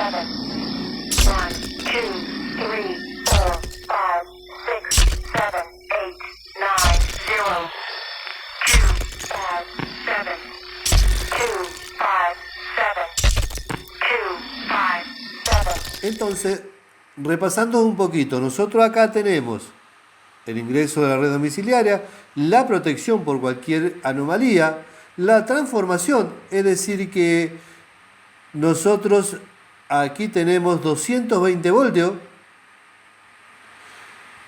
1, 2, 3, 4, 5, 6, 7, 8, 9, 0, 2, 5, 7, 2, 5, 7, 2, 5, 7. Entonces, repasando un poquito, nosotros acá tenemos el ingreso de la red domiciliaria, la protección por cualquier anomalía, la transformación, es decir que nosotros aquí tenemos 220 voltios,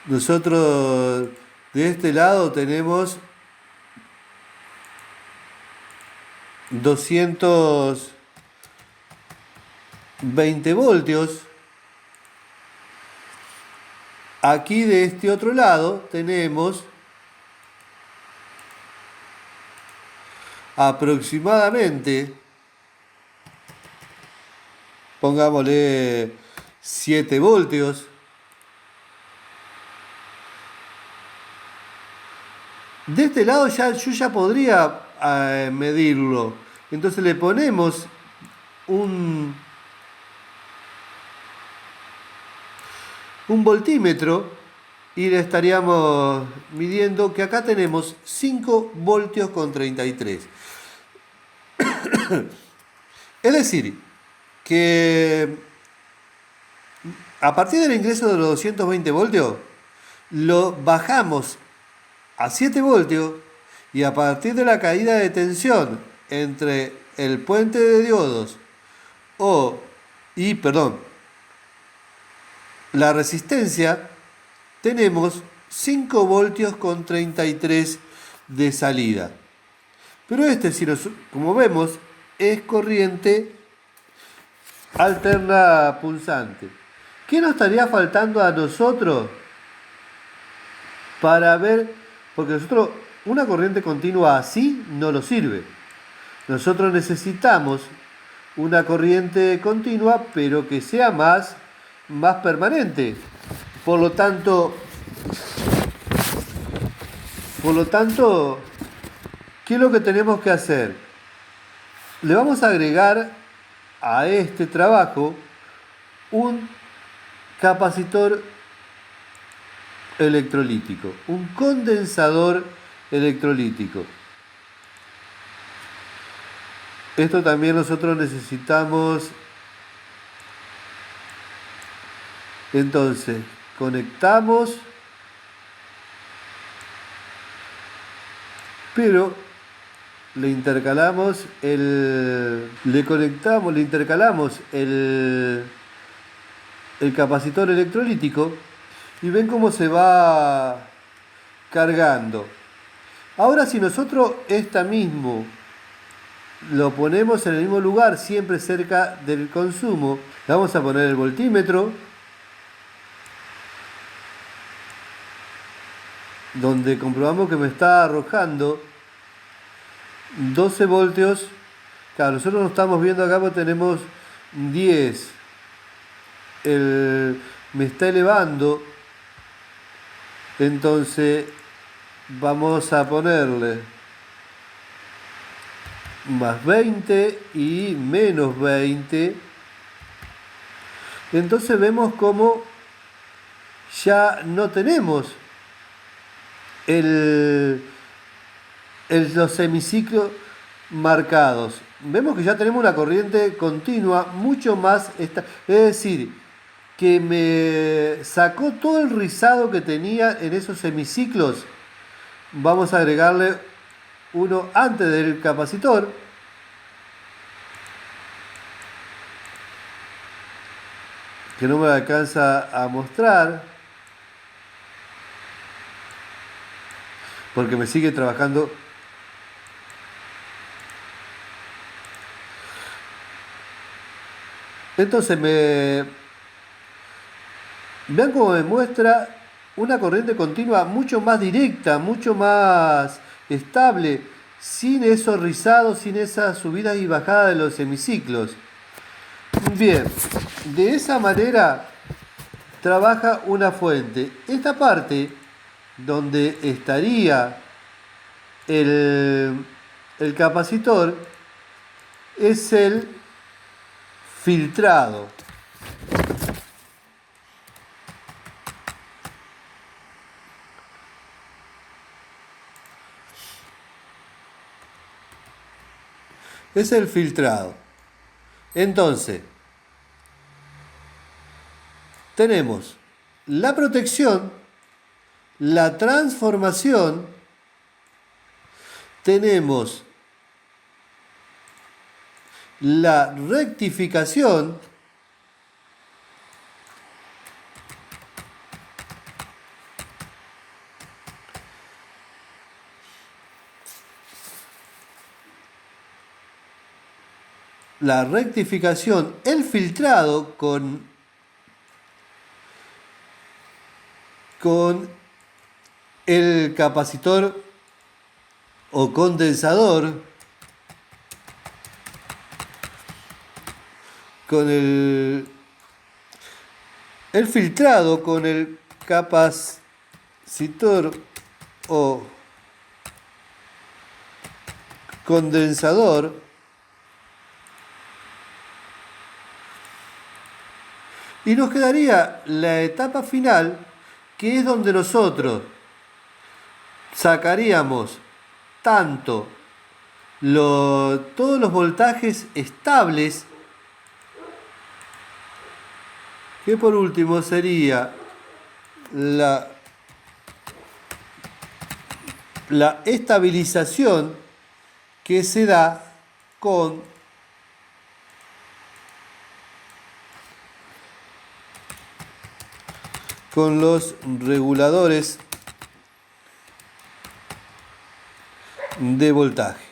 nosotros de este lado tenemos 220 voltios. Aquí de este otro lado tenemos aproximadamente, pongámosle 7 voltios. De este lado yo ya podría medirlo. Entonces le ponemos un voltímetro y le estaríamos midiendo que acá tenemos 5 voltios con 33. Es decir, que a partir del ingreso de los 220 voltios, lo bajamos a 7 voltios y a partir de la caída de tensión entre el puente de diodos la resistencia, tenemos 5 voltios con 33 de salida. Pero como vemos, es corriente alterna pulsante. ¿Qué nos estaría faltando a nosotros para ver? Porque nosotros una corriente continua así no nos sirve. Nosotros necesitamos una corriente continua, pero que sea más permanente. Por lo tanto, ¿qué es lo que tenemos que hacer? Le vamos a agregar a este trabajo un capacitor electrolítico, un condensador electrolítico. Esto también nosotros necesitamos. Entonces, conectamos, pero le intercalamos el capacitor electrolítico y ven cómo se va cargando. Ahora, si nosotros mismo lo ponemos en el mismo lugar, siempre cerca del consumo, le vamos a poner el voltímetro, donde comprobamos que me está arrojando 12 voltios. Claro, nosotros lo estamos viendo acá porque tenemos 10. Me está elevando. Entonces vamos a ponerle más 20 y menos 20. Entonces vemos como ya no tenemos los semiciclos marcados. Vemos que ya tenemos una corriente continua mucho más es decir, que me sacó todo el rizado que tenía en esos semiciclos. Vamos a agregarle uno antes del capacitor. Que no me alcanza a mostrar, porque me sigue trabajando. Entonces vean cómo me muestra una corriente continua mucho más directa, mucho más estable, sin esos rizados, sin esas subidas y bajadas de los semiciclos. Bien, de esa manera trabaja una fuente. Esta parte donde estaría el capacitor es el filtrado. Es el filtrado. Entonces, tenemos la protección, la transformación, tenemos la rectificación, el filtrado con el capacitor o condensador, con el filtrado con el capacitor o condensador, y nos quedaría la etapa final, que es donde nosotros sacaríamos tanto todos los voltajes estables, que por último sería la estabilización que se da con los reguladores de voltaje.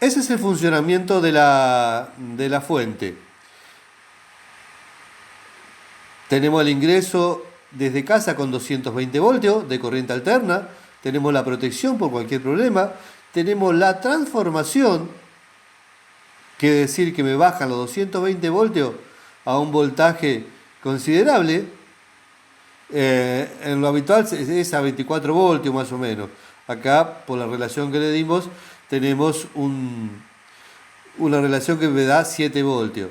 Ese es el funcionamiento de la fuente. Tenemos el ingreso desde casa con 220 voltios de corriente alterna. Tenemos la protección por cualquier problema. Tenemos la transformación, quiere decir que me bajan los 220 voltios a un voltaje considerable. En lo habitual es a 24 voltios más o menos. Acá, por la relación que le dimos, tenemos una relación que me da 7 voltios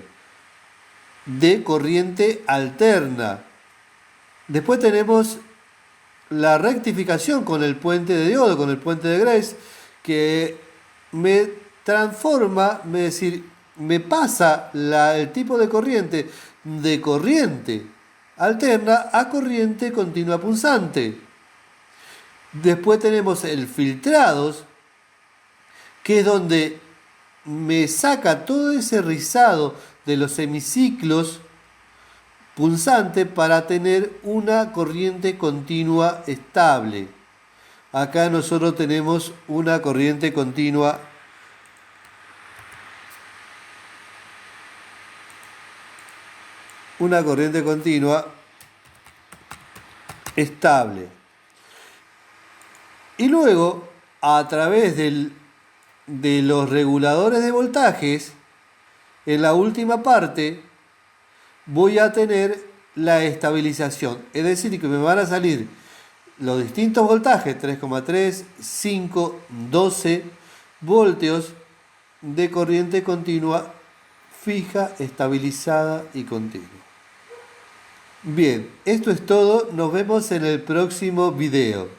de corriente alterna. Después tenemos la rectificación con el puente de diodo, con el puente de Grace, que me transforma, es decir, me pasa el tipo de corriente alterna a corriente continua punzante. Después tenemos el filtrados, que es donde me saca todo ese rizado de los hemiciclos punzante para tener una corriente continua estable. Acá nosotros tenemos una corriente continua estable. Y luego, a través de los reguladores de voltajes, en la última parte voy a tener la estabilización. Es decir, que me van a salir los distintos voltajes, 3,3, 5, 12 voltios de corriente continua, fija, estabilizada y continua. Bien, esto es todo. Nos vemos en el próximo video.